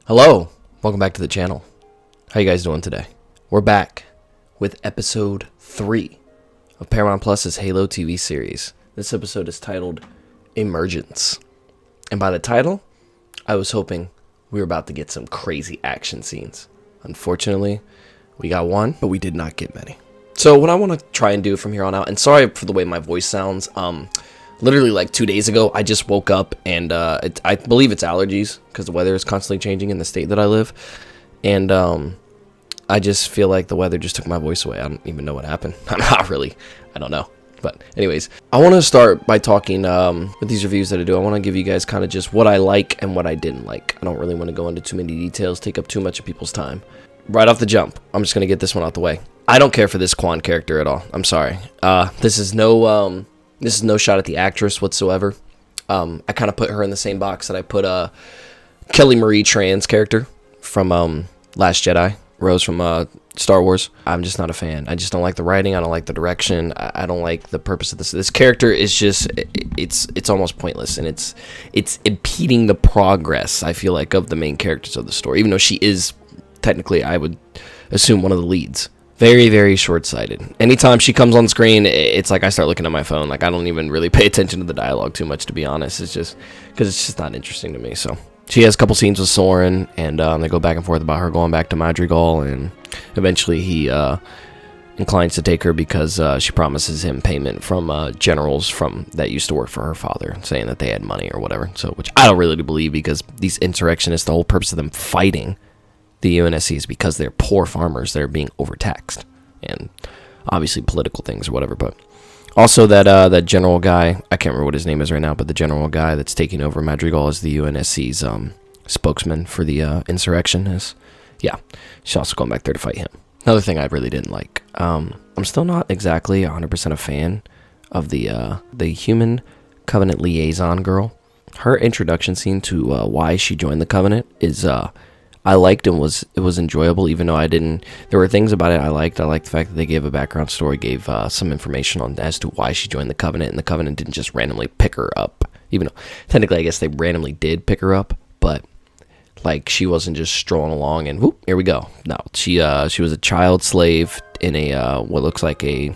Hello, welcome back to the channel. How you guys doing today? We're back with episode 3 of Paramount Plus's Halo TV series. This episode is titled Emergence. And by the title, I was hoping we were about to get some crazy action scenes. Unfortunately, we got one, but we did not get many. So what I want to try and do from here on out, and sorry for the way my voice sounds, literally like 2 days ago, I just woke up and I believe it's allergies because the weather is constantly changing in the state that I live. And I just feel like the weather just took my voice away. I don't even know what happened. Not really. I don't know. But anyways, I want to start by talking with these reviews that I do. I want to give you guys kind of just what I like and what I didn't like. I don't really want to go into too many details, take up too much of people's time. Right off the jump, I'm just going to get this one out the way. I don't care for this Quan character at all. I'm sorry. This is no shot at the actress whatsoever. I kind of put her in the same box that I put Kelly Marie Tran's character from Last Jedi, Rose from Star Wars. I'm just not a fan. I just don't like the writing. I don't like the direction. I don't like the purpose of this. This character is just, it's almost pointless, and it's impeding the progress, I feel like, of the main characters of the story, even though she is technically, I would assume, one of the leads. Very, very short-sighted. Anytime she comes on screen, it's like I start looking at my phone. Like, I don't even really pay attention to the dialogue too much, to be honest. It's just because it's just not interesting to me. So she has a couple scenes with Soren, and they go back and forth about her going back to Madrigal, and eventually he inclines to take her because she promises him payment from generals that used to work for her father, saying that they had money or whatever. So, which I don't really believe, because these insurrectionists, the whole purpose of them fighting the UNSC is because they're poor farmers that are being overtaxed, and obviously political things or whatever. But also that general guy, I can't remember what his name is right now, but the general guy that's taking over Madrigal as the UNSC's spokesman for the insurrection is, yeah, she's also going back there to fight him. Another thing I really didn't like. I'm still not exactly 100% a fan of the Human Covenant Liaison Girl. Her introduction scene to why she joined the Covenant is I liked, and it was enjoyable, even though I didn't. There were things about it I liked. I liked the fact that they gave a background story, gave some information on as to why she joined the Covenant, and the Covenant didn't just randomly pick her up. Even though technically, I guess they randomly did pick her up, but like she wasn't just strolling along and whoop, here we go. No, she was a child slave in a what looks like a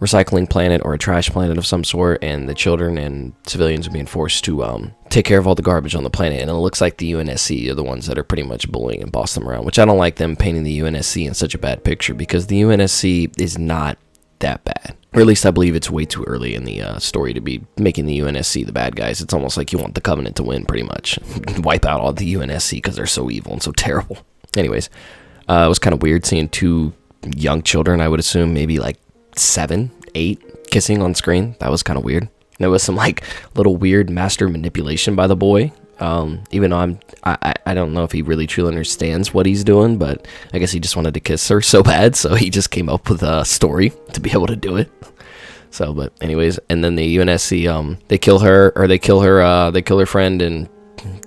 recycling planet or a trash planet of some sort, and the children and civilians are being forced to take care of all the garbage on the planet, and it looks like the UNSC are the ones that are pretty much bullying and boss them around, which I don't like them painting the UNSC in such a bad picture, because the UNSC is not that bad, or at least I believe it's way too early in the story to be making the UNSC the bad guys. It's almost like you want the Covenant to win, pretty much. Wipe out all the UNSC because they're so evil and so terrible. Anyways, it was kind of weird seeing two young children, I would assume maybe like 7, 8, kissing on screen. That was kind of weird. There was some like little weird master manipulation by the boy. Even though I don't know if he really truly understands what he's doing, but I guess he just wanted to kiss her so bad, so he just came up with a story to be able to do it. So, but anyways, and then the UNSC, they kill her friend, and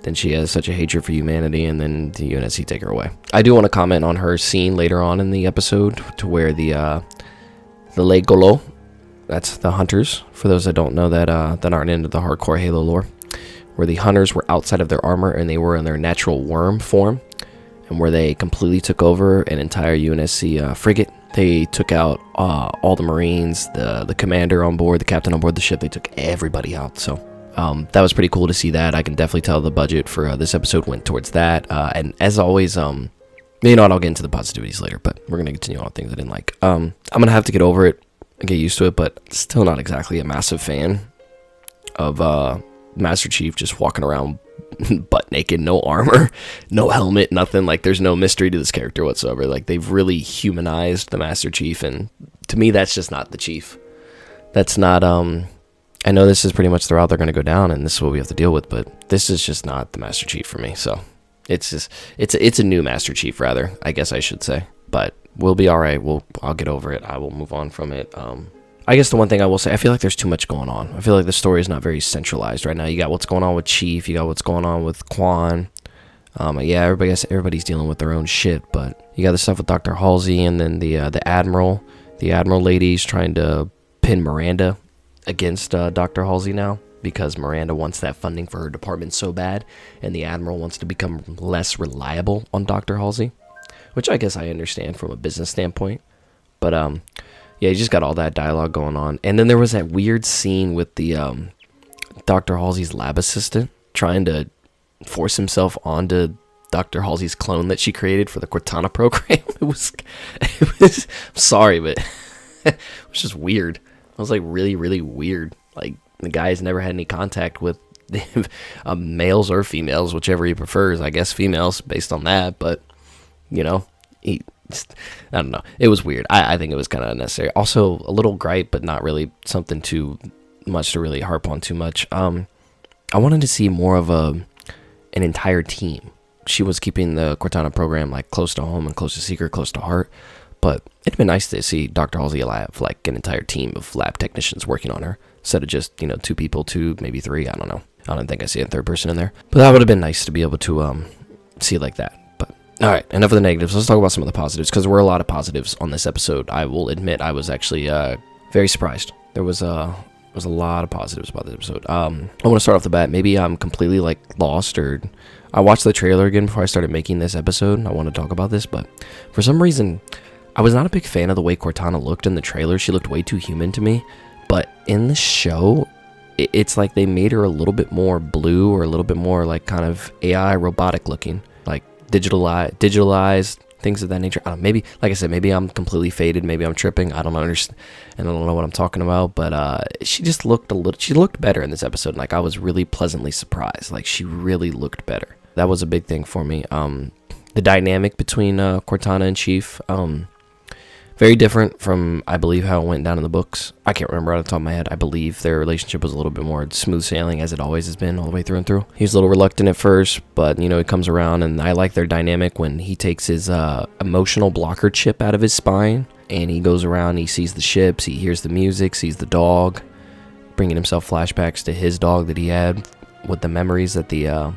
then she has such a hatred for humanity, and then the UNSC take her away. I do want to comment on her scene later on in the episode, to where the Le Golo, that's the hunters, for those that don't know that aren't into the hardcore Halo lore, where the hunters were outside of their armor and they were in their natural worm form, and where they completely took over an entire UNSC frigate. They took out all the Marines, the commander on board, the captain on board the ship. They took everybody out. So that was pretty cool to see that. I can definitely tell the budget for this episode went towards that. And as always, I'll get into the positivities later, but we're going to continue on with things I didn't like. I'm going to have to get over it and get used to it, but still not exactly a massive fan of Master Chief just walking around butt naked, no armor, no helmet, nothing. Like, there's no mystery to this character whatsoever. Like, they've really humanized the Master Chief, and to me, that's just not the Chief. That's not, I know this is pretty much the route they're going to go down, and this is what we have to deal with, but this is just not the Master Chief for me. So it's just, it's a new Master Chief, rather, I guess I should say, but we'll be all right. I'll get over it. I will move on from it. I guess the one thing I will say, I feel like there's too much going on. I feel like the story is not very centralized right now. You got what's going on with Chief. You got what's going on with Quan. Yeah, everybody's dealing with their own shit, but you got the stuff with Dr. Halsey, and then the Admiral. The Admiral lady's trying to pin Miranda against Dr. Halsey now. because Miranda wants that funding for her department so bad, and the Admiral wants to become less reliable on Dr. Halsey, which I guess I understand from a business standpoint. But yeah, you just got all that dialogue going on. And then there was that weird scene with the Dr. Halsey's lab assistant trying to force himself onto Dr. Halsey's clone that she created for the Cortana program. It was I'm sorry, but it was just weird. It was like really, really weird. Like, the guy's never had any contact with males or females, whichever he prefers. I guess females based on that, but you know, I don't know. It was weird. I think it was kind of unnecessary. Also, a little gripe, but not really something too much to really harp on too much. I wanted to see more of an entire team. She was keeping the Cortana program like close to home and close to secret, close to heart. But it'd been nice to see Dr. Halsey alive, like an entire team of lab technicians working on her, instead of just, you know, 2 people, 2, maybe 3. I don't know. I don't think I see a third person in there. But that would have been nice to be able to see it like that. But all right, enough of the negatives. Let's talk about some of the positives, because there were a lot of positives on this episode. I will admit I was actually very surprised. There was a lot of positives about this episode. I want to start off the bat. Maybe I'm completely like lost, or I watched the trailer again before I started making this episode. I want to talk about this, but for some reason, I was not a big fan of the way Cortana looked in the trailer. She looked way too human to me. But in the show, it's like they made her a little bit more blue, or a little bit more like kind of AI robotic looking, like digitalized, things of that nature. I don't know, maybe, like I said, maybe I'm completely faded. Maybe I'm tripping. I don't understand, and I don't know what I'm talking about. But she just looked she looked better in this episode. Like, I was really pleasantly surprised. Like, she really looked better. That was a big thing for me. The dynamic between Cortana and Chief, very different from, I believe, how it went down in the books. I can't remember out of the top of my head. I believe their relationship was a little bit more smooth sailing, as it always has been all the way through and through. He was a little reluctant at first, but, you know, he comes around, and I like their dynamic when he takes his emotional blocker chip out of his spine, and he goes around, he sees the ships, he hears the music, sees the dog, bringing himself flashbacks to his dog that he had with the memories that the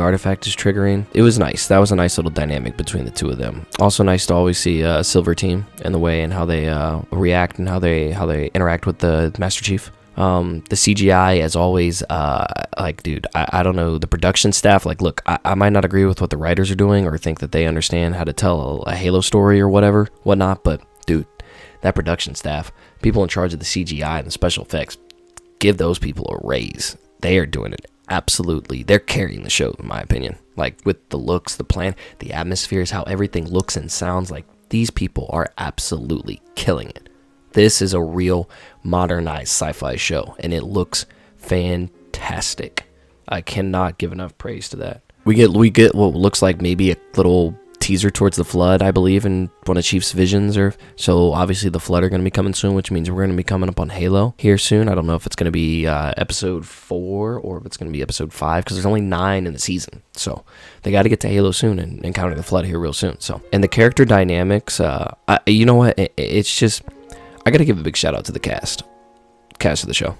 artifact is triggering. It was nice. That was a nice little dynamic between the two of them. Also nice to always see a Silver Team and the way and how they react and how they interact with the Master Chief. The CGI, as always, like, dude, I don't know, the production staff, like, look, I might not agree with what the writers are doing or think that they understand how to tell a Halo story or whatnot, but dude, that production staff, people in charge of the CGI and the special effects, give those people a raise. They are doing it. Absolutely, they're carrying the show, in my opinion. Like, with the looks, the plan, the atmospheres, how everything looks and sounds. Like, these people are absolutely killing it. This is a real modernized sci-fi show, and it looks fantastic. I cannot give enough praise to that. We get what looks like maybe a little teaser towards the Flood, I believe, in one of Chief's visions. Or so obviously the Flood are going to be coming soon, which means we're going to be coming up on Halo here soon. I don't know if it's going to be episode 4 or if it's going to be episode 5, because there's only 9 in the season, so they got to get to Halo soon and encounter the Flood here real soon. So, and the character dynamics, you know what, it's just, I got to give a big shout out to the cast of the show.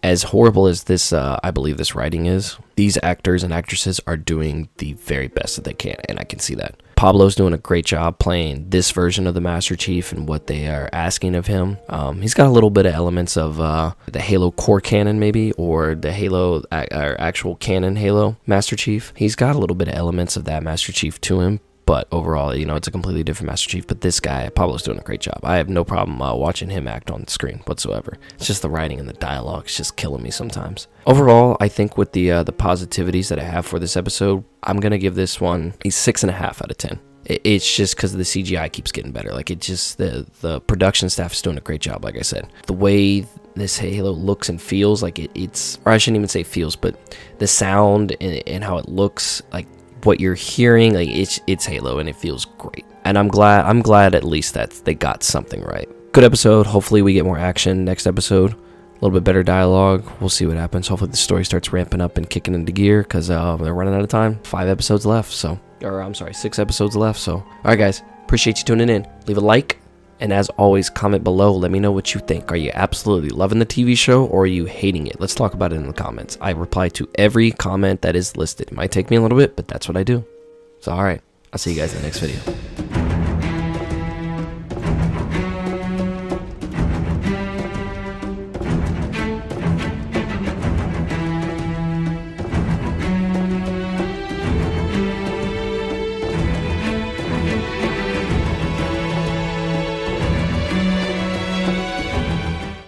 As horrible as this, I believe this writing is, these actors and actresses are doing the very best that they can, and I can see that. Pablo's doing a great job playing this version of the Master Chief and what they are asking of him. He's got a little bit of elements of the Halo core canon, maybe, or the Halo, or actual canon Halo Master Chief. He's got a little bit of elements of that Master Chief to him. But overall, you know, it's a completely different Master Chief. But this guy, Pablo's doing a great job. I have no problem watching him act on the screen whatsoever. It's just the writing and the dialogue is just killing me sometimes. Overall, I think with the positivities that I have for this episode, I'm going to give this one a 6.5 out of 10. It's just because the CGI keeps getting better. Like, it just, the production staff is doing a great job, like I said. The way this Halo looks and feels, like it's, or I shouldn't even say feels, but the sound and how it looks, like, what you're hearing, like, it's Halo, and it feels great. And I'm glad at least that they got something right. Good episode. Hopefully we get more action next episode. A little bit better dialogue. We'll see what happens. Hopefully the story starts ramping up and kicking into gear, because they're running out of time. 5 episodes left, so, or I'm sorry, 6 episodes left. So, all right, guys, appreciate you tuning in. Leave a like. And as always, comment below. Let me know what you think. Are you absolutely loving the TV show, or are you hating it? Let's talk about it in the comments. I reply to every comment that is listed. It might take me a little bit, but that's what I do. So, all right. I'll see you guys in the next video.